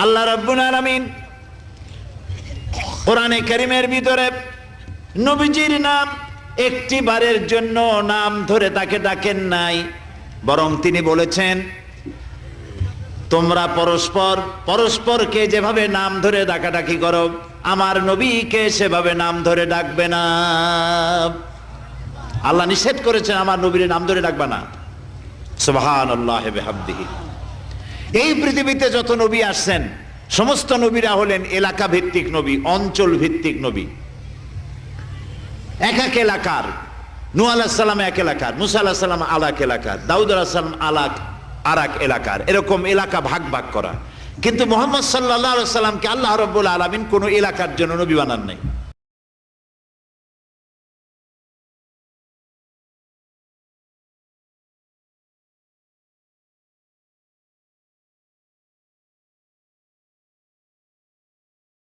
আল্লাহ রাব্বুল আলামিন কোরআনে কারীমের ভিতরে নবীজির নাম একটি বারের জন্য নাম ধরে তাকে ডাকেন নাই, বরং তিনি বলেছেন তোমরা পরস্পর পরস্পরকে যেভাবে নাম ধরে ডাকাডাকি করো আমার নবীকে সেভাবে নাম ধরে ডাকবে না। আল্লাহ নিষেধ করেছেন আমার নবীর নাম ধরে ডাকবে না। সুবহানাল্লাহি ওয়া বিহামদিহি। এই পৃথিবীতে যত নবী আসছেন সমস্ত নবীরা হলেন এলাকা ভিত্তিক নবী, অঞ্চল ভিত্তিক নবী। এক এক এলাকার, নূহ আলাইহিস সালাম এক এলাকার, মুসা আলাইহিস সালাম আলাক এলাকার, দাউদ আলাইহিস সালাম আরাক এলাকার, এরকম এলাকা ভাগ ভাগ করা। কিন্তু মুহাম্মদ সাল্লাল্লাহু আলাইহি ওয়াসাল্লামকে আল্লাহ রাব্বুল আলামিন কোন এলাকার জন্য নবী বানান নাই।